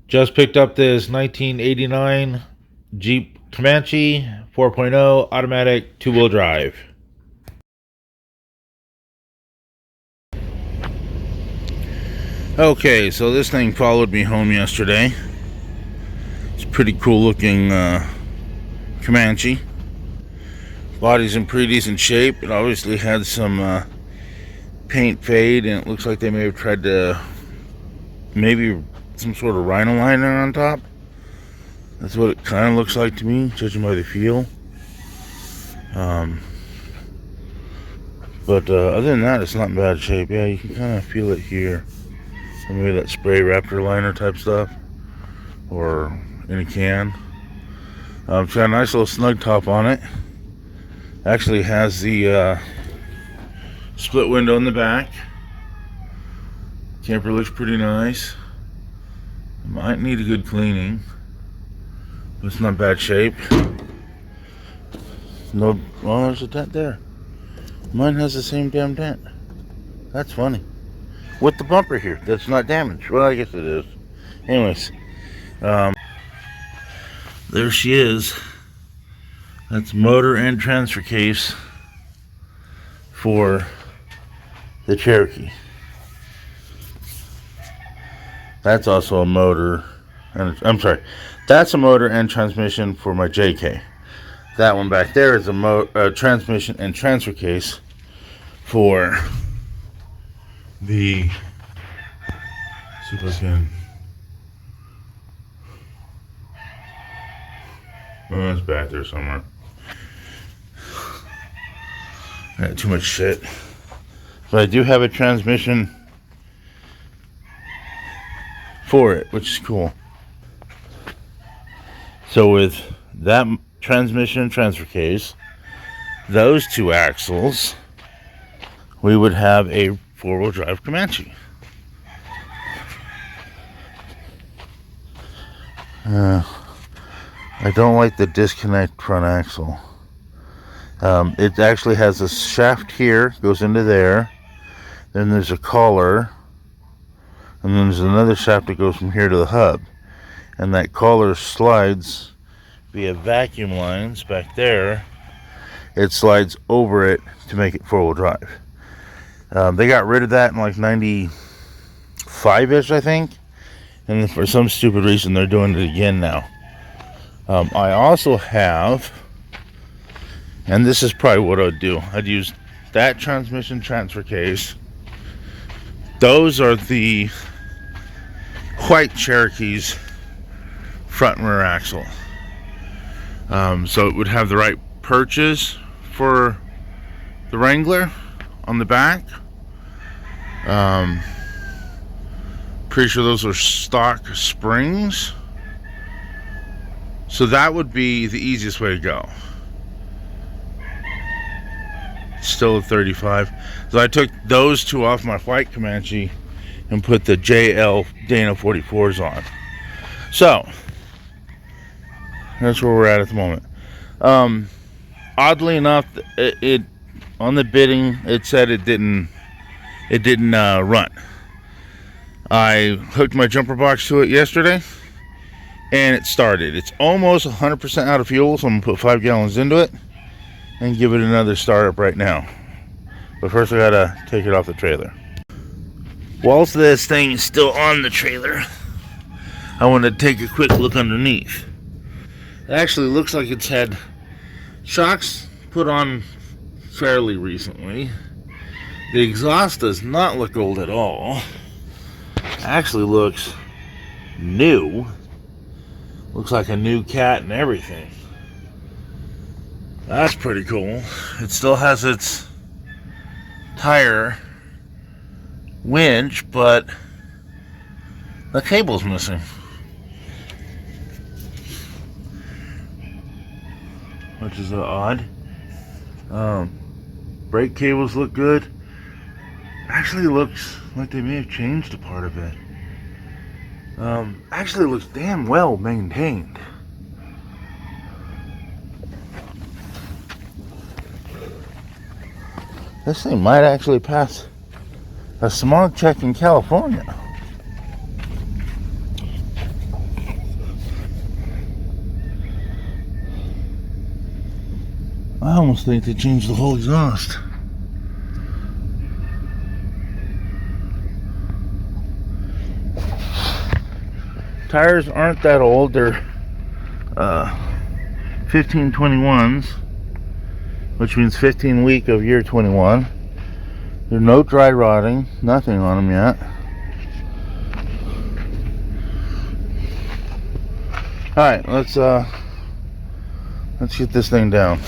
Just picked up this 1989 Jeep Comanche 4.0 automatic two-wheel drive. Okay, so this thing followed me home yesterday. It's a pretty cool looking Comanche. Body's in pretty decent shape. It obviously had some paint fade, and it looks like they may have tried to maybe some sort of rhino liner on top. That's what it kind of looks like to me, judging by the feel. But other than that, it's not in bad shape. Yeah, you can kind of feel it here. Maybe that spray Raptor liner type stuff, or in a can. It's got a nice little snug top on it. Actually has the split window in the back. Camper looks pretty nice. Might need a good cleaning, but it's not bad shape. No, well, there's a dent there. Mine has the same damn dent. That's funny. With the bumper here, that's not damaged. Well, I guess it is. Anyways, there she is. That's motor and transfer case for the Cherokee. That's also a motor, and I'm sorry, that's a motor and transmission for my JK. That one back there is a transmission and transfer case for the, see if I can, oh, it's back there somewhere. I got too much shit. But I do have a transmission for it, which is cool. So with that transmission and transfer case, those two axles, we would have a four-wheel drive Comanche. I don't like the disconnect front axle. It actually has a shaft here, goes into there. Then there's a collar, and then there's another shaft that goes from here to the hub. And that collar slides via vacuum lines back there. It slides over it to make it four-wheel drive. They got rid of that in like 95-ish, I think. And for some stupid reason, they're doing it again now. I also have, and this is probably what I'd do. I'd use that transmission transfer case. Those are the white Cherokee's front and rear axle. So it would have the right perches for the Wrangler on the back. Pretty sure those are stock springs. So that would be the easiest way to go. Still a 35. So I took those two off my white Comanche and put the JL Dana 44s on. So that's where we're at the moment. Oddly enough, it on the bidding it said it didn't run. I hooked my jumper box to it yesterday, and it started. It's almost 100% out of fuel, so I'm gonna put 5 gallons into it and give it another startup right now. But first I gotta take it off the trailer. Whilst this thing is still on the trailer, I want to take a quick look underneath. It actually looks like it's had shocks put on fairly recently. The exhaust does not look old at all. Actually looks new. Looks like a new cat and everything. That's pretty cool. It still has its tire winch, but the cable's missing. Which is odd. Brake cables look good. Actually looks like they may have changed a part of it. Actually looks damn well maintained. This thing might actually pass a smog check in California. I almost think they changed the whole exhaust. Tires aren't that old. They're 1521s, which means 15 week of year 21. There's no dry rotting, nothing on them yet. Alright, let's get this thing down.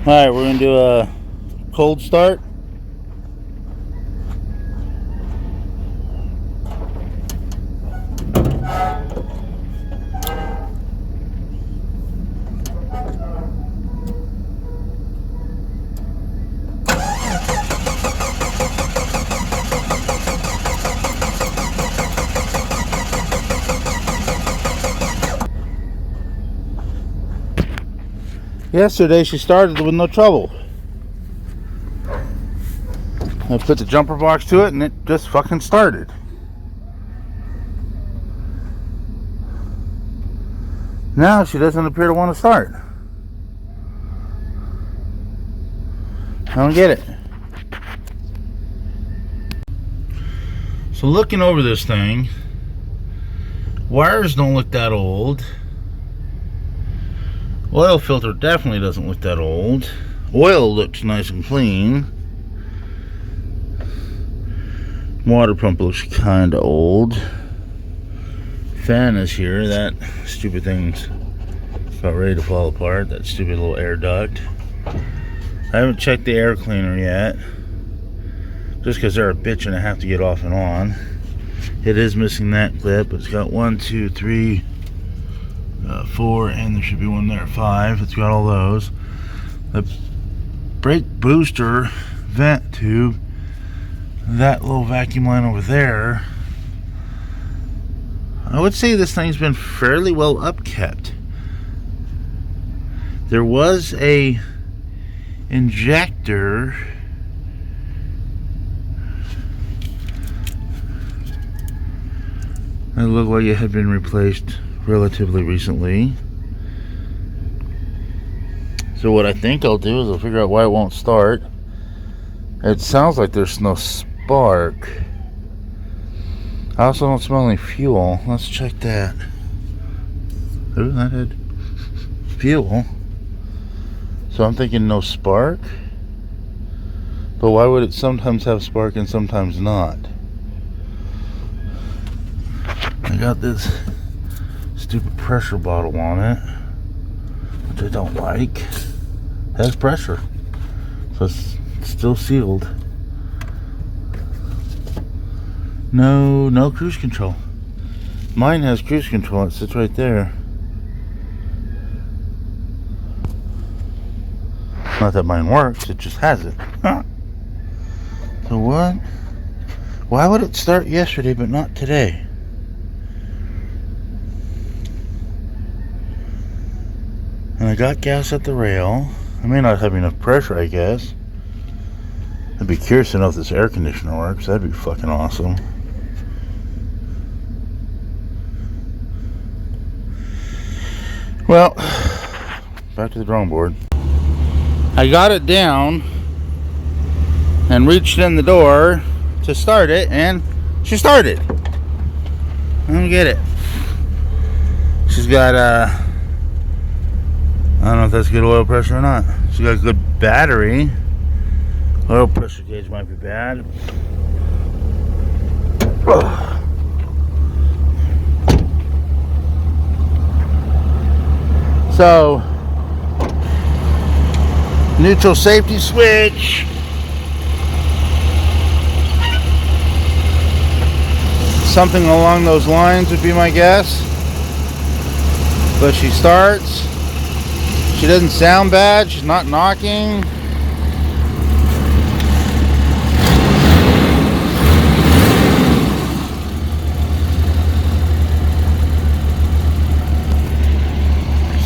Alright, we're gonna do a cold start. Yesterday she started with no trouble. I put the jumper box to it and it just fucking started. Now she doesn't appear to want to start. I don't get it. So looking over this thing, wires don't look that old. Oil filter definitely doesn't look that old. Oil looks nice and clean. Water pump looks kind of old. Fan is here. That stupid thing's about ready to fall apart. That stupid little air duct. I haven't checked the air cleaner yet, just because they're a bitch and I have to get off and on. It is missing that clip. It's got 1, 2, 3, 4, and there should be one there, 5. It's got all those. The brake booster vent tube, that little vacuum line over there, I would say this thing's been fairly well upkept. There was a injector that looked like it had been replaced relatively recently. So what I think I'll do is I'll figure out why it won't start. It sounds like there's no spark. I also don't smell any fuel. Let's check that. Ooh, that had fuel. So I'm thinking no spark. But why would it sometimes have spark and sometimes not? I got this stupid pressure bottle on it, which I don't like. It has pressure, so it's still sealed. No cruise control. Mine has cruise control. It sits right there. Not that mine works, it just has it. Huh. So what? Why would it start yesterday but not today? And I got gas at the rail. I may not have enough pressure, I guess. I'd be curious to know if this air conditioner works. That'd be fucking awesome. Well, back to the drawing board. I got it down and reached in the door to start it, and she started. I don't get it. She's got I don't know if that's good oil pressure or not. She's got a good battery. Oil pressure gauge might be bad. So, neutral safety switch. Something along those lines would be my guess. But she starts. She doesn't sound bad. She's not knocking.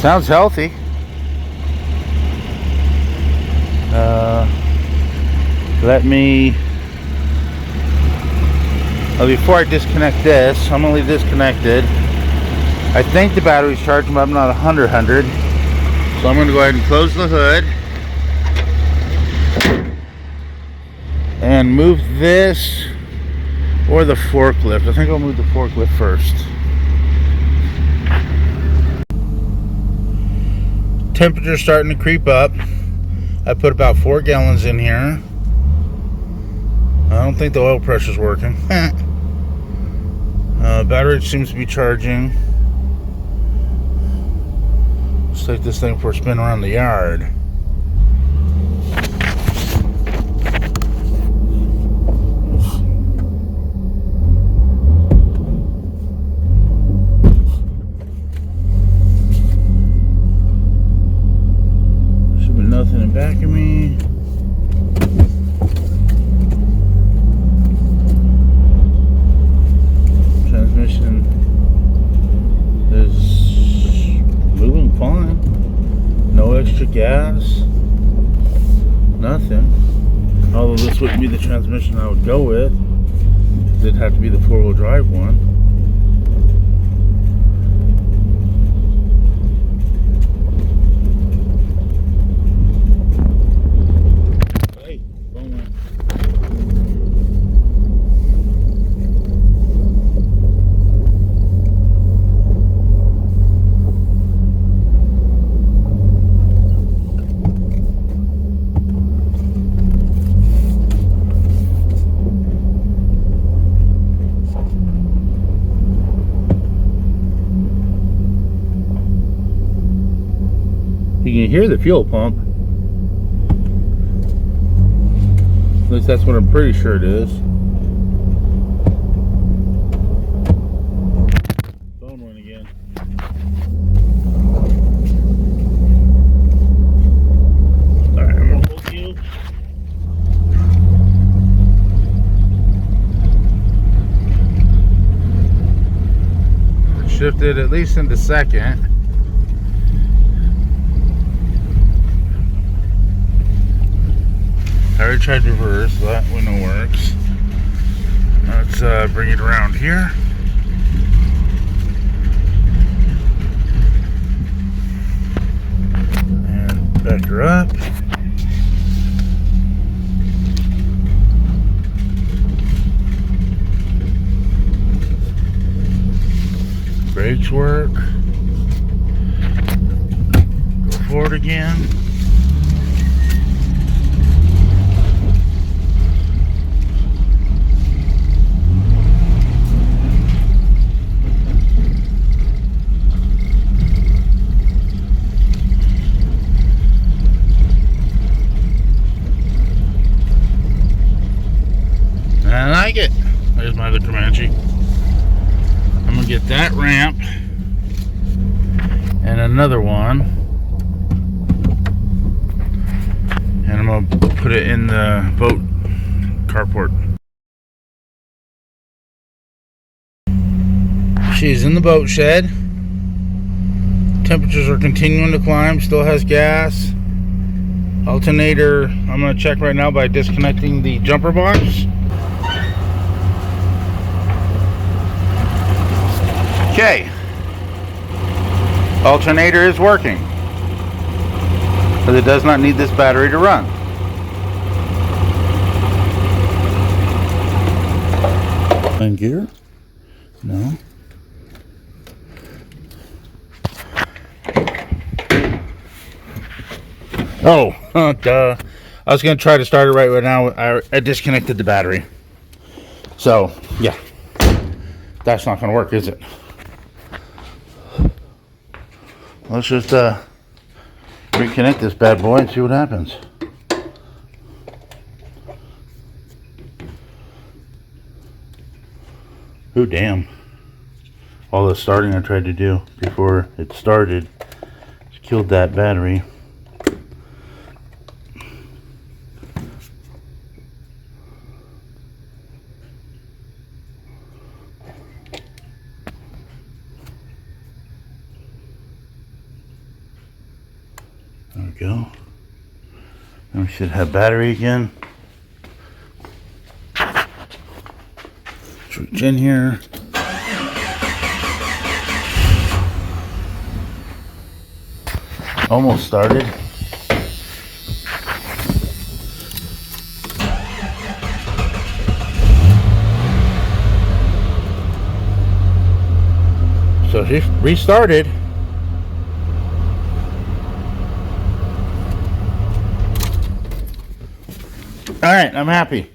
Sounds healthy. Let me... before I disconnect this, I'm going to leave this connected. I think the battery's charging, but I'm not 100. So I'm going to go ahead and close the hood and move this or the forklift. I think I'll move the forklift first. Temperature's starting to creep up. I put about 4 gallons in here. I don't think the oil pressure's working. Battery seems to be charging. Let's take this thing for a spin around the yard. Should be nothing in back of me. Transmission is moving fine. No extra gas. Nothing. Although this wouldn't be the transmission I would go with. It'd have to be the 4-wheel drive one. Hey, phone on. You can hear the fuel pump. At least that's what I'm pretty sure it is. Phone went again. Alright, I'm gonna hold you. Shifted at least into second. I already tried reverse, so that window works. Let's bring it around here. And back her up. Brakes work. Go forward again. I like it. There's my other Comanche. I'm gonna get that ramp and another one, and I'm gonna put it in the boat carport. She's in the boat shed. Temperatures are continuing to climb. Still has gas. Alternator, I'm gonna check right now by disconnecting the jumper box. Okay, alternator is working, but it does not need this battery to run. And gear? No. Oh, duh. I was going to try to start it right now. I disconnected the battery. So, yeah. That's not going to work, is it? Let's just reconnect this bad boy and see what happens. Ooh, damn. All the starting I tried to do before it started killed that battery. There we go. And we should have battery again. Let's reach in here. Almost started. So she restarted. All right, I'm happy.